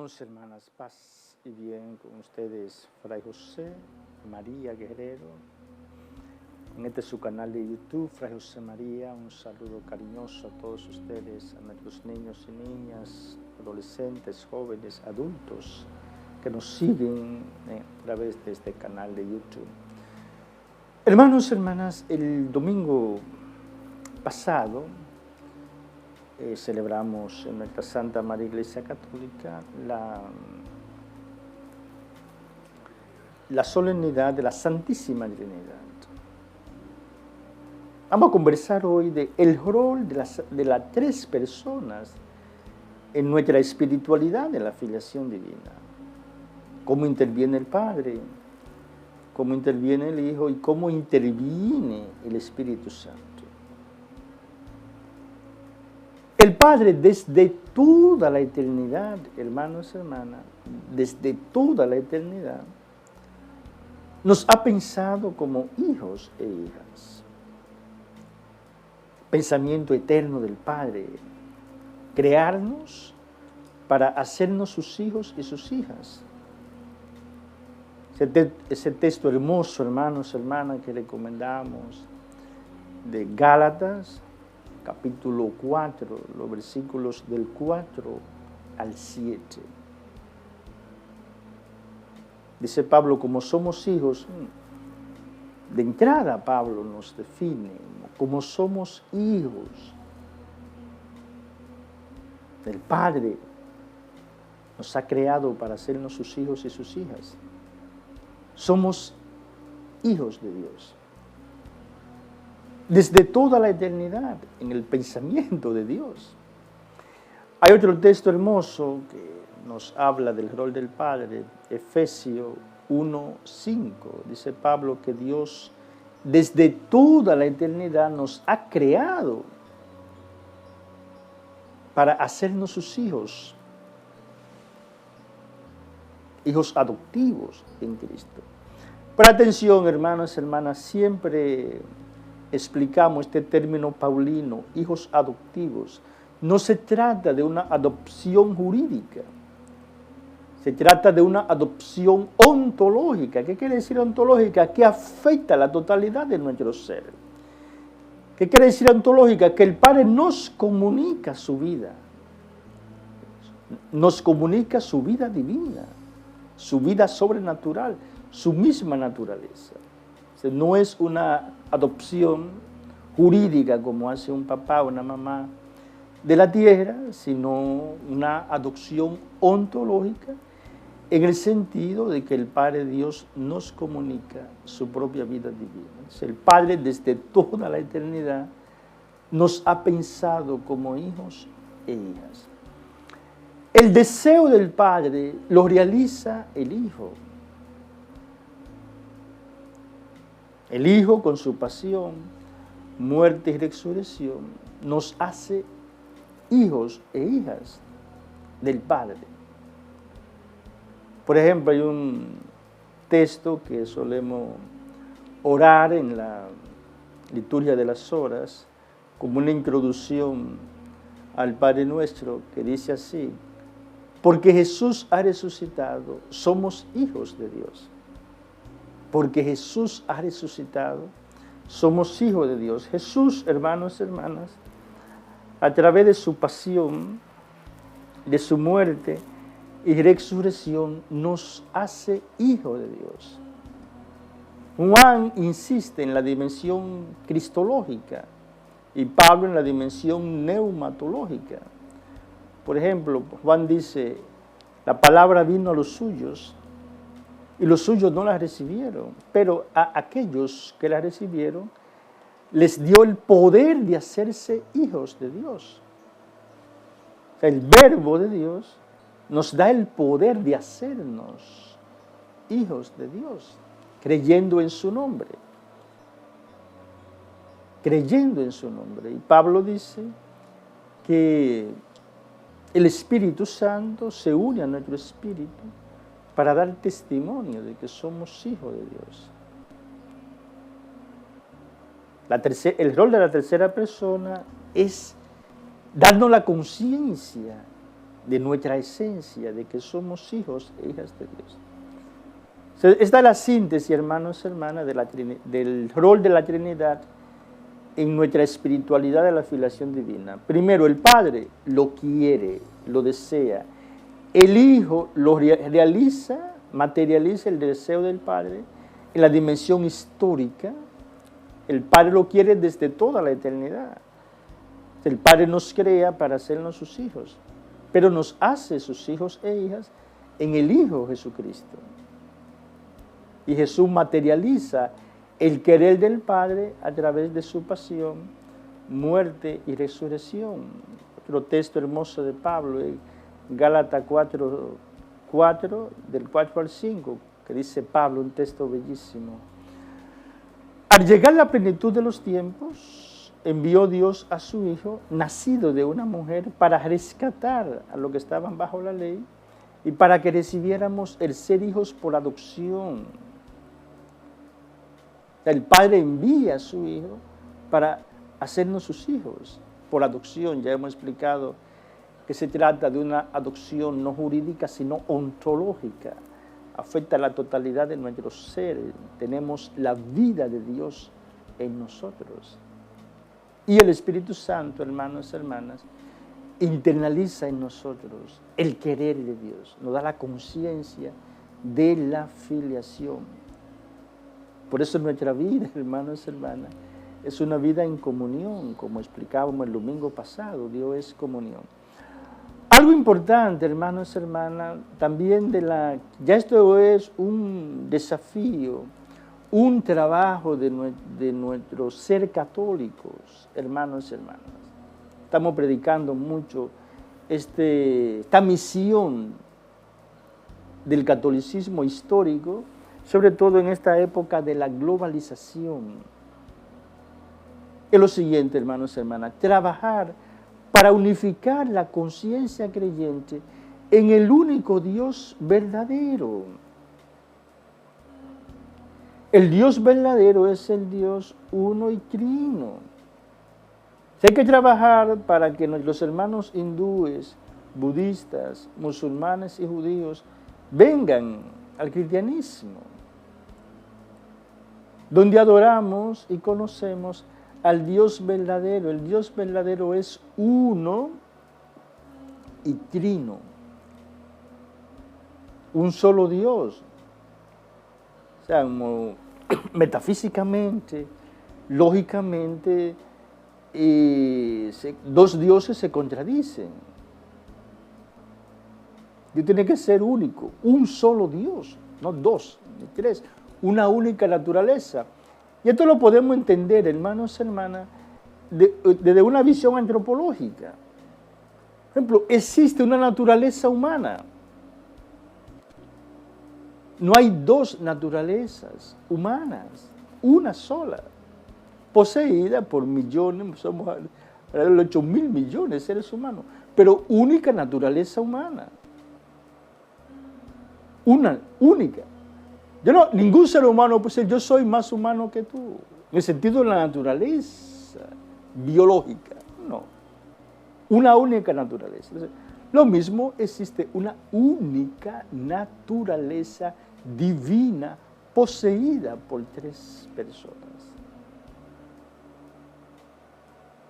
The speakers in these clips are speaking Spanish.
Hermanos, hermanas, paz y bien con ustedes, Fray José María Guerrero. En este es su canal de YouTube, Fray José María. Un saludo cariñoso a todos ustedes, a nuestros niños y niñas, adolescentes, jóvenes, adultos que nos siguen a través de este canal de YouTube. Hermanos, hermanas, el domingo pasado celebramos en nuestra Santa María Iglesia Católica la solemnidad de la Santísima Trinidad. Vamos a conversar hoy del rol de las tres personas en nuestra espiritualidad de la filiación divina. Cómo interviene el Padre, cómo interviene el Hijo y cómo interviene el Espíritu Santo. El Padre desde toda la eternidad, hermanos y hermanas, desde toda la eternidad, nos ha pensado como hijos e hijas. Pensamiento eterno del Padre, crearnos para hacernos sus hijos y sus hijas. Ese texto hermoso, hermanos y hermanas, que recomendamos de Gálatas, capítulo 4, los versículos del 4 al 7. Dice Pablo, como somos hijos, de entrada Pablo nos define como somos hijos del Padre. Nos ha creado para hacernos sus hijos y sus hijas. Somos hijos de Dios. Desde toda la eternidad, en el pensamiento de Dios. Hay otro texto hermoso que nos habla del rol del Padre, Efesios 1:5. Dice Pablo que Dios desde toda la eternidad nos ha creado para hacernos sus hijos, hijos adoptivos en Cristo. Pero atención, hermanos y hermanas, siempre explicamos este término paulino, hijos adoptivos. No se trata de una adopción jurídica, se trata de una adopción ontológica. ¿Qué quiere decir ontológica? Que afecta la totalidad de nuestro ser. ¿Qué quiere decir ontológica? Que el Padre nos comunica su vida, nos comunica su vida divina, su vida sobrenatural, su misma naturaleza. No es una adopción jurídica como hace un papá o una mamá de la tierra, sino una adopción ontológica en el sentido de que el Padre Dios nos comunica su propia vida divina. El Padre desde toda la eternidad nos ha pensado como hijos e hijas. El deseo del Padre lo realiza el Hijo. El Hijo, con su pasión, muerte y resurrección, nos hace hijos e hijas del Padre. Por ejemplo, hay un texto que solemos orar en la liturgia de las horas, como una introducción al Padre Nuestro, que dice así: porque Jesús ha resucitado, somos hijos de Dios. Porque Jesús ha resucitado, somos hijos de Dios. Jesús, hermanos y hermanas, a través de su pasión, de su muerte y resurrección, nos hace hijos de Dios. Juan insiste en la dimensión cristológica y Pablo en la dimensión neumatológica. Por ejemplo, Juan dice, la palabra vino a los suyos, y los suyos no la recibieron, pero a aquellos que la recibieron les dio el poder de hacerse hijos de Dios. O sea, el verbo de Dios nos da el poder de hacernos hijos de Dios, creyendo en su nombre. Creyendo en su nombre. Y Pablo dice que el Espíritu Santo se une a nuestro espíritu para dar testimonio de que somos hijos de Dios. El rol de la tercera persona es darnos la conciencia de nuestra esencia, de que somos hijos e hijas de Dios. Esta es la síntesis, hermanos y hermanas, del rol de la Trinidad en nuestra espiritualidad de la filiación divina. Primero, el Padre lo quiere, lo desea. El Hijo lo realiza, materializa el deseo del Padre en la dimensión histórica. El Padre lo quiere desde toda la eternidad. El Padre nos crea para hacernos sus hijos, pero nos hace sus hijos e hijas en el Hijo Jesucristo. Y Jesús materializa el querer del Padre a través de su pasión, muerte y resurrección. Otro texto hermoso de Pablo, en Gálatas 4, del 4 al 5, que dice Pablo, un texto bellísimo. Al llegar la plenitud de los tiempos, envió Dios a su Hijo, nacido de una mujer, para rescatar a los que estaban bajo la ley y para que recibiéramos el ser hijos por adopción. El Padre envía a su Hijo para hacernos sus hijos por adopción. Ya hemos explicado que se trata de una adopción no jurídica, sino ontológica. Afecta a la totalidad de nuestro ser. Tenemos la vida de Dios en nosotros. Y el Espíritu Santo, hermanos y hermanas, internaliza en nosotros el querer de Dios. Nos da la conciencia de la filiación. Por eso nuestra vida, hermanos y hermanas, es una vida en comunión, como explicábamos el domingo pasado. Dios es comunión. Algo importante, hermanos y hermanas, también ya esto es un desafío, un trabajo de nuestro ser católicos, hermanos y hermanas. Estamos predicando mucho esta misión del catolicismo histórico, sobre todo en esta época de la globalización. Es lo siguiente, hermanos y hermanas, trabajar para unificar la conciencia creyente en el único Dios verdadero. El Dios verdadero es el Dios uno y trino. Hay que trabajar para que los hermanos hindúes, budistas, musulmanes y judíos vengan al cristianismo, donde adoramos y conocemos al Dios verdadero. El Dios verdadero es uno y trino. Un solo Dios. O sea, metafísicamente, lógicamente, dos dioses se contradicen. Dios tiene que ser único, un solo Dios, no dos ni tres, una única naturaleza. Y esto lo podemos entender, hermanos y hermanas, desde una visión antropológica. Por ejemplo, existe una naturaleza humana. No hay dos naturalezas humanas, una sola, poseída por millones, somos alrededor de 8.000 millones de seres humanos, pero única naturaleza humana. Una, única. Ningún ser humano puede decir, yo soy más humano que tú, en el sentido de la naturaleza biológica, no. Una única naturaleza. Lo mismo, existe una única naturaleza divina poseída por tres personas.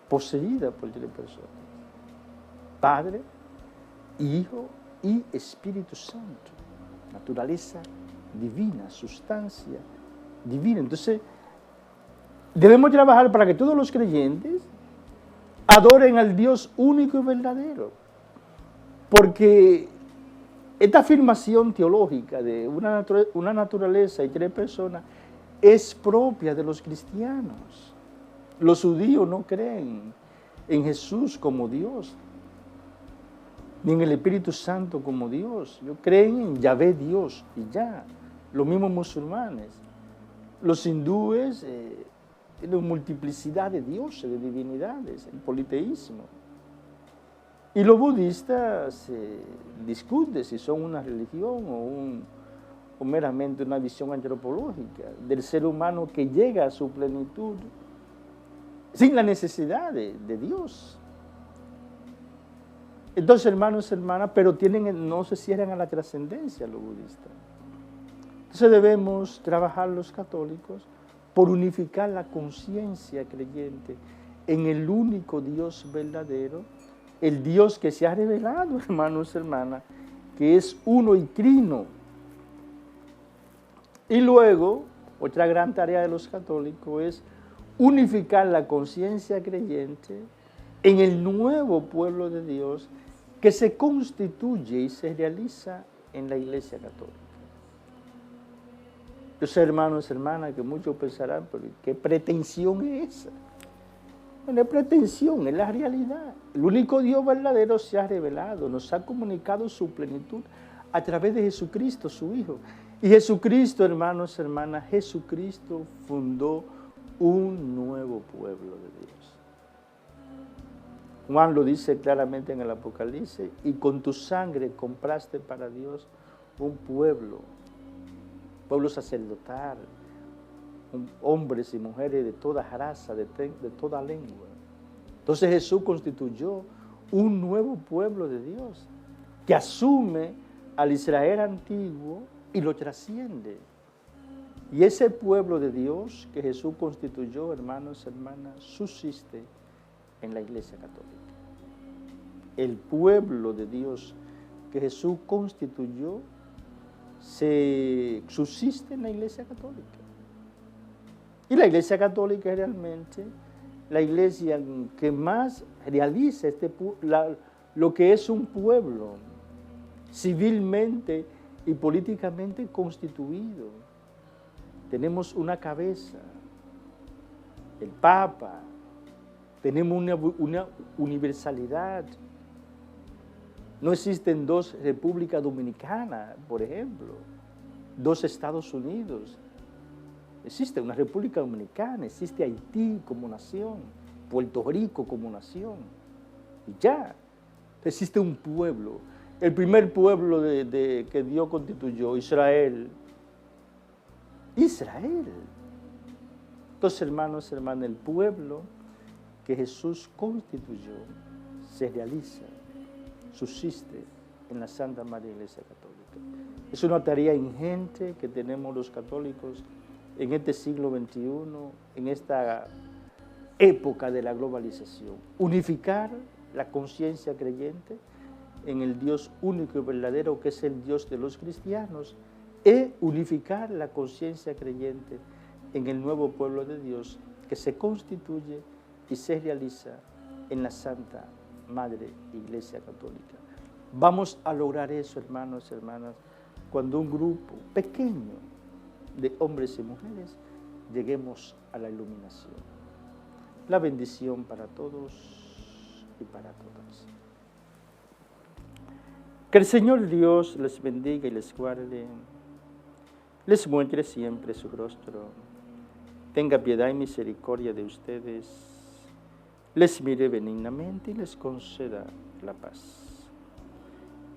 Poseída por tres personas. Padre, Hijo y Espíritu Santo. Naturaleza divina, sustancia divina. Entonces, debemos trabajar para que todos los creyentes adoren al Dios único y verdadero. Porque esta afirmación teológica de una naturaleza y tres personas es propia de los cristianos. Los judíos no creen en Jesús como Dios, ni en el Espíritu Santo como Dios. Ellos creen en Yahvé Dios y ya. Los mismos musulmanes. Los hindúes tienen multiplicidad de dioses, de divinidades, el politeísmo. Y los budistas discuten si son una religión o meramente una visión antropológica del ser humano que llega a su plenitud sin la necesidad de Dios. Entonces, hermanos, hermanas, pero no se cierran a la trascendencia los budistas. Entonces debemos trabajar los católicos por unificar la conciencia creyente en el único Dios verdadero, el Dios que se ha revelado, hermanos, hermanas, que es uno y trino. Y luego, otra gran tarea de los católicos es unificar la conciencia creyente en el nuevo pueblo de Dios que se constituye y se realiza en la Iglesia Católica. Yo sé, hermanos, hermanas, que muchos pensarán, pero ¿qué pretensión es esa? No es pretensión, es la realidad. El único Dios verdadero se ha revelado, nos ha comunicado su plenitud a través de Jesucristo, su Hijo. Y Jesucristo, hermanos, hermanas, Jesucristo fundó un nuevo pueblo de Dios. Juan lo dice claramente en el Apocalipsis, y con tu sangre compraste para Dios un pueblo sacerdotal, hombres y mujeres de toda raza, de toda lengua. Entonces Jesús constituyó un nuevo pueblo de Dios que asume al Israel antiguo y lo trasciende. Y ese pueblo de Dios que Jesús constituyó, hermanos, hermanas, subsiste en la Iglesia Católica. El pueblo de Dios que Jesús constituyó se subsiste en la Iglesia Católica. Y la Iglesia Católica es realmente la iglesia que más realiza lo que es un pueblo civilmente y políticamente constituido. Tenemos una cabeza, el Papa, tenemos una universalidad. No existen dos repúblicas dominicanas, por ejemplo, dos Estados Unidos. Existe una República Dominicana, existe Haití como nación, Puerto Rico como nación. Y ya, existe un pueblo. El primer pueblo que Dios constituyó, Israel. Israel. Entonces, hermanos, hermanas, el pueblo que Jesús constituyó se realiza, subsiste en la Santa María Iglesia Católica. Es una tarea ingente que tenemos los católicos en este siglo XXI, en esta época de la globalización. Unificar la conciencia creyente en el Dios único y verdadero, que es el Dios de los cristianos, e unificar la conciencia creyente en el nuevo pueblo de Dios que se constituye y se realiza en la Santa Madre Iglesia Católica. Vamos a lograr eso, hermanos, hermanas, cuando un grupo pequeño de hombres y mujeres lleguemos a la iluminación. La bendición para todos y para todas. Que el Señor Dios les bendiga y les guarde, les muestre siempre su rostro, tenga piedad y misericordia de ustedes, les mire benignamente y les conceda la paz.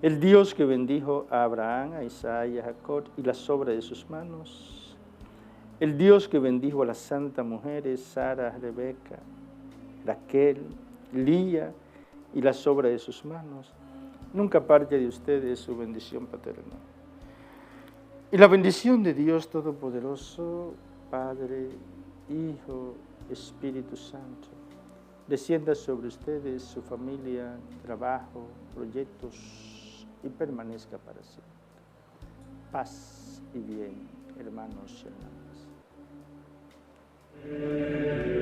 El Dios que bendijo a Abraham, a Isaac y a Jacob y las obras de sus manos, el Dios que bendijo a las santas mujeres, Sara, Rebeca, Raquel, Lía y las obras de sus manos, nunca aparte de ustedes su bendición paterna. Y la bendición de Dios Todopoderoso, Padre, Hijo, Espíritu Santo, descienda sobre ustedes, su familia, trabajo, proyectos, y permanezca para siempre. Paz y bien, hermanos y hermanas.